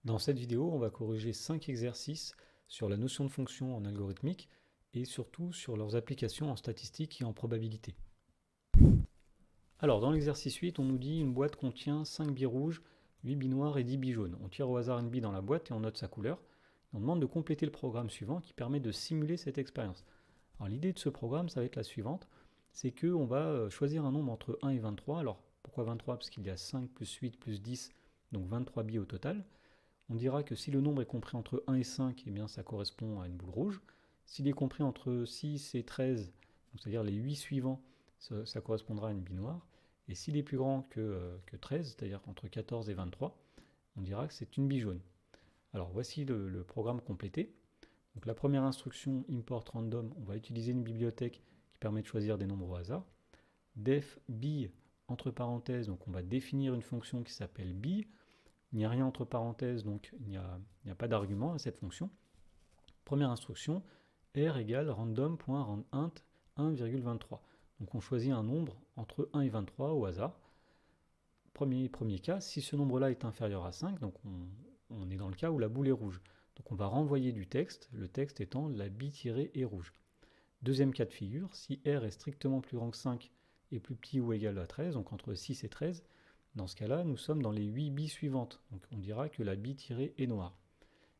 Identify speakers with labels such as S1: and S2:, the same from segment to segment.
S1: Dans cette vidéo, on va corriger 5 exercices sur la notion de fonction en algorithmique et surtout sur leurs applications en statistique et en probabilité. Alors, dans l'exercice 8, on nous dit une boîte contient 5 billes rouges, 8 billes noires et 10 billes jaunes. On tire au hasard une bille dans la boîte et on note sa couleur. On demande de compléter le programme suivant qui permet de simuler cette expérience. Alors, l'idée de ce programme, ça va être la suivante, c'est qu'on va choisir un nombre entre 1 et 23. Alors, pourquoi 23? Parce qu'il y a 5 plus 8 plus 10, donc 23 billes au total. On dira que si le nombre est compris entre 1 et 5, eh bien ça correspond à une boule rouge. S'il est compris entre 6 et 13, c'est-à-dire les 8 suivants, ça correspondra à une bille noire. Et s'il est plus grand que 13, c'est-à-dire entre 14 et 23, on dira que c'est une bille jaune. Alors voici le programme complété. Donc la première instruction, import random, on va utiliser une bibliothèque qui permet de choisir des nombres au hasard. Def bille, entre parenthèses, donc on va définir une fonction qui s'appelle bille. Il n'y a rien entre parenthèses, donc il n'y a pas d'argument à cette fonction. Première instruction, r égale random.randint 1,23. Donc on choisit un nombre entre 1 et 23 au hasard. Premier cas, si ce nombre-là est inférieur à 5, donc on est dans le cas où la boule est rouge. Donc on va renvoyer du texte, le texte étant la bille tirée est rouge. Deuxième cas de figure, si r est strictement plus grand que 5 et plus petit ou égal à 13, donc entre 6 et 13, dans ce cas-là, nous sommes dans les 8 billes suivantes, donc on dira que la bille tirée est noire.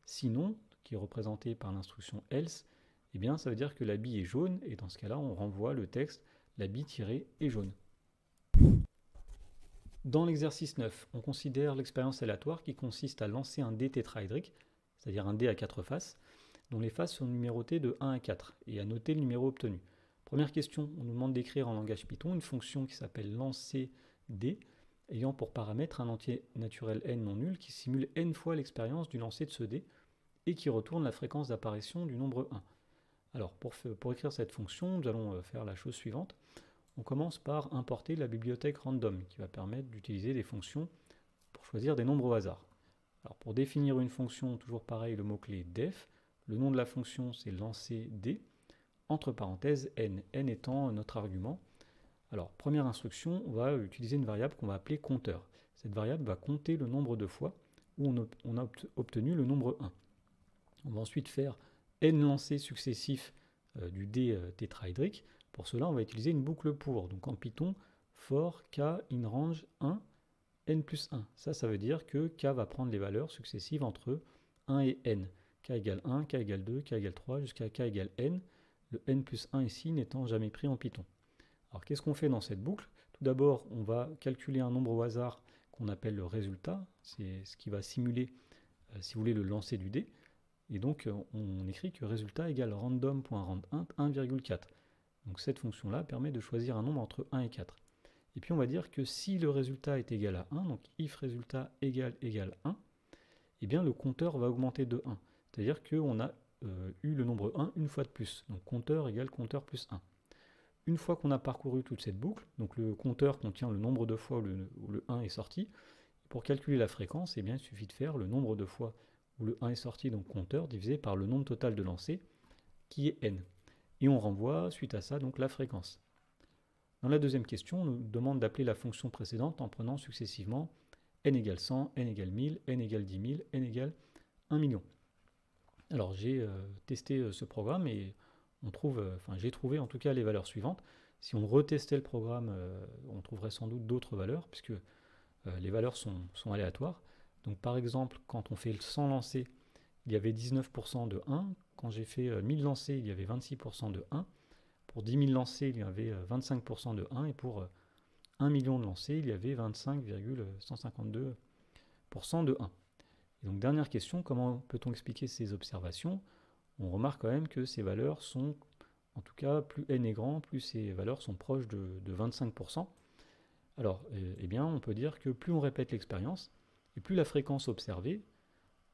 S1: Sinon, qui est représentée par l'instruction else, eh bien ça veut dire que la bille est jaune, et dans ce cas-là, on renvoie le texte la bille tirée est jaune. Dans l'exercice 9, on considère l'expérience aléatoire qui consiste à lancer un dé tétraédrique, c'est-à-dire un dé à 4 faces, dont les faces sont numérotées de 1 à 4, et à noter le numéro obtenu. Première question, on nous demande d'écrire en langage Python une fonction qui s'appelle lancer dé, ayant pour paramètre un entier naturel n non nul qui simule n fois l'expérience du lancer de ce dé et qui retourne la fréquence d'apparition du nombre 1. Alors pour écrire cette fonction, nous allons faire la chose suivante. On commence par importer la bibliothèque random qui va permettre d'utiliser des fonctions pour choisir des nombres au hasard. Alors pour définir une fonction, toujours pareil, le mot-clé def, le nom de la fonction c'est lancer d, entre parenthèses n, n étant notre argument. Alors, première instruction, on va utiliser une variable qu'on va appeler compteur. Cette variable va compter le nombre de fois où on a obtenu le nombre 1. On va ensuite faire n lancers successifs du dé tétraédrique. Pour cela, on va utiliser une boucle pour. Donc en Python, for k in range 1 n plus 1. Ça veut dire que k va prendre les valeurs successives entre 1 et n. K égale 1, k égale 2, k égale 3, jusqu'à k égale n. Le n plus 1 ici n'étant jamais pris en Python. Alors qu'est-ce qu'on fait dans cette boucle? Tout d'abord, on va calculer un nombre au hasard qu'on appelle le résultat. C'est ce qui va simuler, si vous voulez, le lancer du dé. Et donc, on écrit que résultat égale random.randint 1,4. Donc cette fonction-là permet de choisir un nombre entre 1 et 4. Et puis on va dire que si le résultat est égal à 1, donc if résultat égale 1, eh bien le compteur va augmenter de 1. C'est-à-dire qu'on a eu le nombre 1 une fois de plus. Donc compteur égale compteur plus 1. Une fois qu'on a parcouru toute cette boucle, donc le compteur contient le nombre de fois où le 1 est sorti. Pour calculer la fréquence, eh bien, il suffit de faire le nombre de fois où le 1 est sorti, donc compteur, divisé par le nombre total de lancers, qui est n. Et on renvoie, suite à ça, donc la fréquence. Dans la deuxième question, on nous demande d'appeler la fonction précédente en prenant successivement n égale 100, n égale 1000, n égale 10 000, n égale 1 million. Alors j'ai testé ce programme et j'ai trouvé en tout cas les valeurs suivantes. Si on retestait le programme, on trouverait sans doute d'autres valeurs, puisque les valeurs sont aléatoires. Donc par exemple, quand on fait le 100 lancers, il y avait 19% de 1. Quand j'ai fait 1000 lancers, il y avait 26% de 1. Pour 10 000 lancers, il y avait 25% de 1. Et pour 1 million de lancers, il y avait 25,152% de 1. Et donc dernière question, comment peut-on expliquer ces observations? On remarque quand même que ces valeurs sont, en tout cas, plus n est grand, plus ces valeurs sont proches de 25%. Alors, eh bien, on peut dire que plus on répète l'expérience, et plus la fréquence observée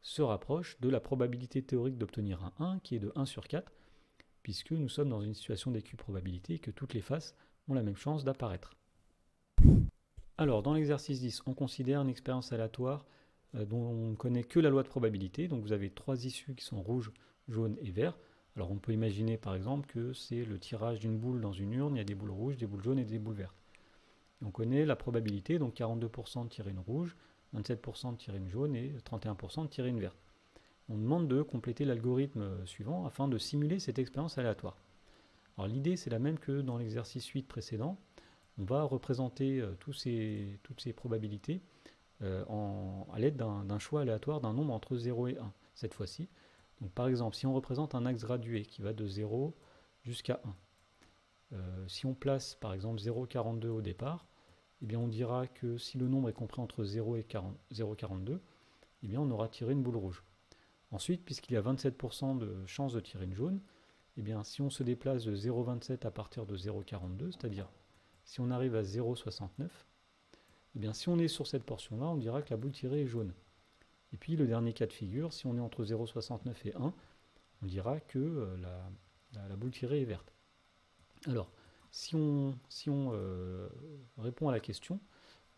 S1: se rapproche de la probabilité théorique d'obtenir un 1, qui est de 1 sur 4, puisque nous sommes dans une situation d'équiprobabilité et que toutes les faces ont la même chance d'apparaître. Alors, dans l'exercice 10, on considère une expérience aléatoire dont on ne connaît que la loi de probabilité. Donc vous avez 3 issues qui sont rouge, jaune et vert. Alors on peut imaginer par exemple que c'est le tirage d'une boule dans une urne, il y a des boules rouges, des boules jaunes et des boules vertes. Et on connaît la probabilité, donc 42% de tirer une rouge, 27% de tirer une jaune et 31% de tirer une verte. On demande de compléter l'algorithme suivant afin de simuler cette expérience aléatoire. Alors l'idée c'est la même que dans l'exercice 8 précédent. On va représenter toutes ces probabilités à l'aide d'un choix aléatoire d'un nombre entre 0 et 1 cette fois-ci. Donc par exemple, si on représente un axe gradué qui va de 0 jusqu'à 1, si on place par exemple 0,42 au départ, eh bien on dira que si le nombre est compris entre 0 et 0,42, eh bien on aura tiré une boule rouge. Ensuite, puisqu'il y a 27% de chance de tirer une jaune, eh bien si on se déplace de 0,27 à partir de 0,42, c'est-à-dire si on arrive à 0,69, eh bien si on est sur cette portion-là, on dira que la boule tirée est jaune. Et puis le dernier cas de figure, si on est entre 0,69 et 1, on dira que la boule tirée est verte. Alors, si on répond à la question,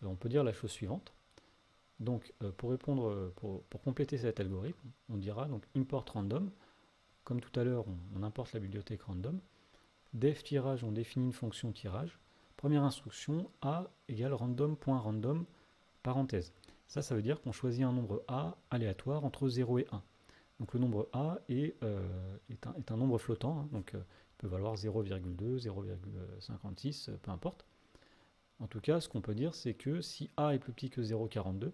S1: on peut dire la chose suivante. Donc, pour compléter cet algorithme, on dira donc import random. Comme tout à l'heure, on importe la bibliothèque random. Def tirage, on définit une fonction tirage. Première instruction, a égale random.random, parenthèse. Ça veut dire qu'on choisit un nombre a aléatoire entre 0 et 1. Donc le nombre a est un nombre flottant, hein, donc il peut valoir 0,2, 0,56, peu importe. En tout cas, ce qu'on peut dire, c'est que si a est plus petit que 0,42,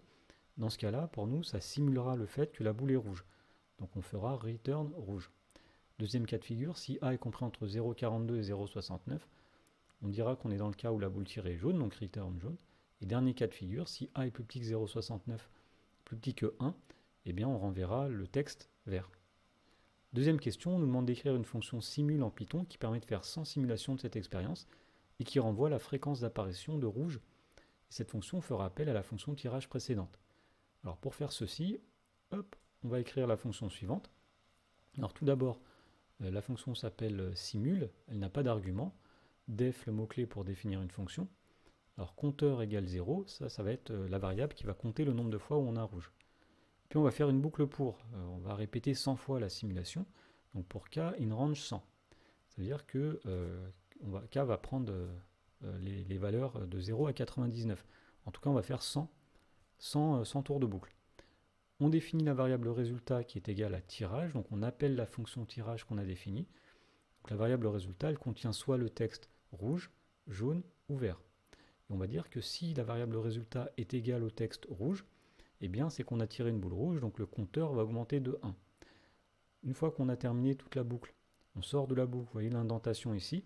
S1: dans ce cas-là, pour nous, ça simulera le fait que la boule est rouge. Donc on fera return rouge. Deuxième cas de figure, si a est compris entre 0,42 et 0,69, on dira qu'on est dans le cas où la boule tirée est jaune, donc return jaune. Et dernier cas de figure, si a est plus petit que 0,69, plus petit que 1, eh bien on renverra le texte vert. Deuxième question, on nous demande d'écrire une fonction simule en Python qui permet de faire 100 simulations de cette expérience et qui renvoie la fréquence d'apparition de rouge. Et cette fonction fera appel à la fonction tirage précédente. Alors pour faire ceci, hop, on va écrire la fonction suivante. Alors tout d'abord, la fonction s'appelle simule, elle n'a pas d'argument. Def, le mot-clé pour définir une fonction. Alors compteur égale 0, ça va être la variable qui va compter le nombre de fois où on a rouge. Puis on va faire une boucle pour, on va répéter 100 fois la simulation. Donc pour k in range 100. Ça veut dire que k va prendre les valeurs de 0 à 99. En tout cas, on va faire 100 tours de boucle. On définit la variable résultat qui est égale à tirage. Donc on appelle la fonction tirage qu'on a définie. Donc la variable résultat, elle contient soit le texte rouge, jaune ou vert. Et on va dire que si la variable résultat est égale au texte rouge, eh bien c'est qu'on a tiré une boule rouge, donc le compteur va augmenter de 1. Une fois qu'on a terminé toute la boucle, on sort de la boucle, vous voyez l'indentation ici,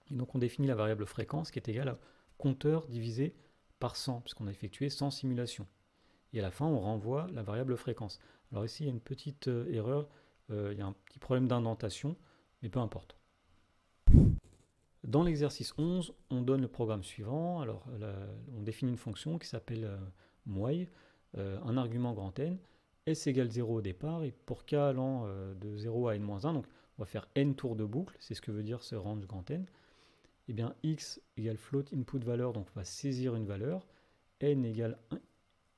S1: et donc on définit la variable fréquence qui est égale à compteur divisé par 100, puisqu'on a effectué 100 simulations. Et à la fin, on renvoie la variable fréquence. Alors ici, il y a une petite erreur, il y a un petit problème d'indentation, mais peu importe. Dans l'exercice 11, on donne le programme suivant. Alors, on définit une fonction qui s'appelle moy, un argument grand N, s égale 0 au départ, et pour k allant de 0 à n-1, donc on va faire n tours de boucle, c'est ce que veut dire ce range grand N. Et bien x égale float input valeur, donc on va saisir une valeur, n égale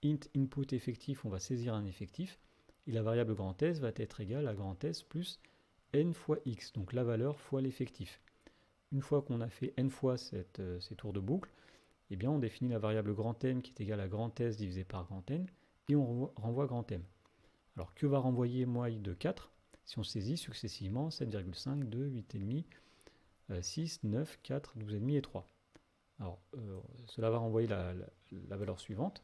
S1: int input effectif, on va saisir un effectif, et la variable grand S va être égale à grand S plus n fois x, donc la valeur fois l'effectif. Une fois qu'on a fait n fois ces tours de boucle, eh bien on définit la variable grand M qui est égale à grand S divisé par grand N, et on renvoie grand M. Alors que va renvoyer moy de 4 si on saisit successivement 7,5, 2, 8,5, 6, 9, 4, 12,5 et 3. Alors cela va renvoyer la valeur suivante,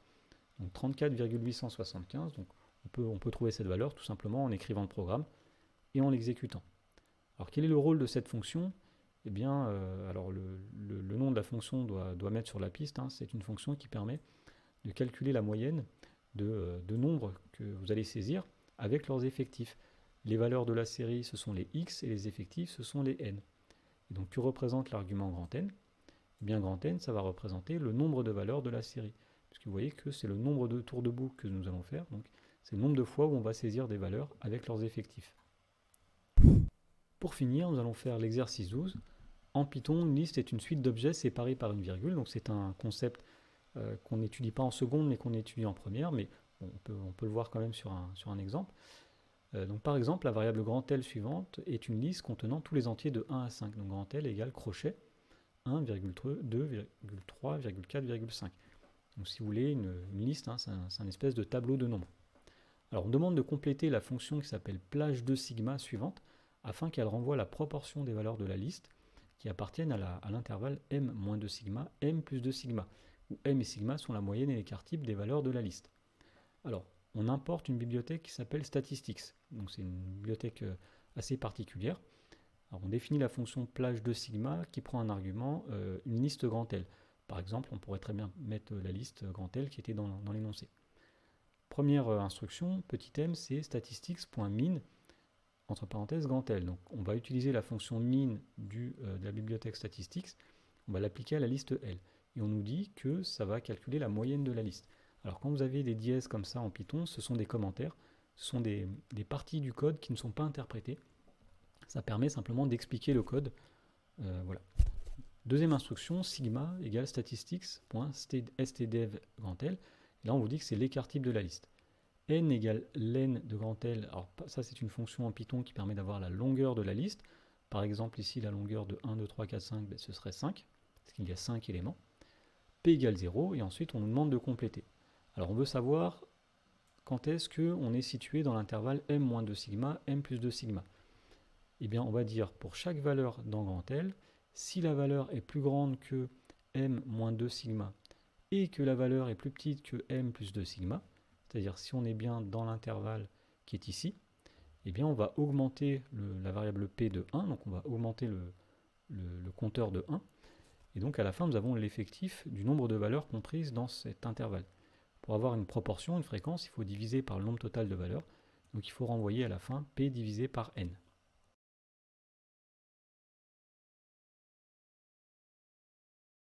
S1: donc 34,875, donc on peut trouver cette valeur tout simplement en écrivant le programme et en l'exécutant. Alors quel est le rôle de cette fonction ? Eh bien, alors le nom de la fonction doit mettre sur la piste, hein. C'est une fonction qui permet de calculer la moyenne de nombres que vous allez saisir avec leurs effectifs. Les valeurs de la série, ce sont les x, et les effectifs, ce sont les n. Et donc, que représente l'argument grand N ? Eh bien, grand N, ça va représenter le nombre de valeurs de la série. Puisque vous voyez que c'est le nombre de tours de boucle que nous allons faire. Donc, c'est le nombre de fois où on va saisir des valeurs avec leurs effectifs. Pour finir, nous allons faire l'exercice 12. En Python, une liste est une suite d'objets séparés par une virgule. Donc, c'est un concept qu'on n'étudie pas en seconde, mais qu'on étudie en première. Mais bon, on peut le voir quand même sur un exemple. Donc par exemple, la variable grand L suivante est une liste contenant tous les entiers de 1 à 5. Donc grand L égale crochet 1,2,3,4,5. Donc si vous voulez, une liste, hein, c'est un espèce de tableau de nombres. Alors on demande de compléter la fonction qui s'appelle plage de sigma suivante, afin qu'elle renvoie la proportion des valeurs de la liste qui appartiennent à l'intervalle m moins 2 sigma, m plus 2 sigma, où m et sigma sont la moyenne et l'écart type des valeurs de la liste. Alors, on importe une bibliothèque qui s'appelle statistics, donc c'est une bibliothèque assez particulière. Alors, on définit la fonction plage de sigma qui prend un argument, une liste grand L. Par exemple, on pourrait très bien mettre la liste grand L qui était dans l'énoncé. Première instruction, petit m, c'est statistics.min, entre parenthèses grand L. Donc on va utiliser la fonction min de la bibliothèque statistics, on va l'appliquer à la liste L. Et on nous dit que ça va calculer la moyenne de la liste. Alors quand vous avez des dièses comme ça en Python, ce sont des commentaires, ce sont des parties du code qui ne sont pas interprétées. Ça permet simplement d'expliquer le code. Voilà. Deuxième instruction, sigma égale statistics.stdev grand L. Et là on vous dit que c'est l'écart type de la liste. N égale len de grand L. Alors ça c'est une fonction en Python qui permet d'avoir la longueur de la liste. Par exemple ici la longueur de 1, 2, 3, 4, 5, ce serait 5, parce qu'il y a 5 éléments. P égale 0, et ensuite on nous demande de compléter. Alors on veut savoir quand est-ce qu'on est situé dans l'intervalle m moins 2 sigma, m plus 2 sigma. Eh bien on va dire pour chaque valeur dans grand L, si la valeur est plus grande que m moins 2 sigma, et que la valeur est plus petite que m plus 2 sigma, c'est-à-dire si on est bien dans l'intervalle qui est ici, eh bien on va augmenter la variable p de 1, donc on va augmenter le compteur de 1, et donc à la fin nous avons l'effectif du nombre de valeurs comprises dans cet intervalle. Pour avoir une proportion, une fréquence, il faut diviser par le nombre total de valeurs, donc il faut renvoyer à la fin p divisé par n.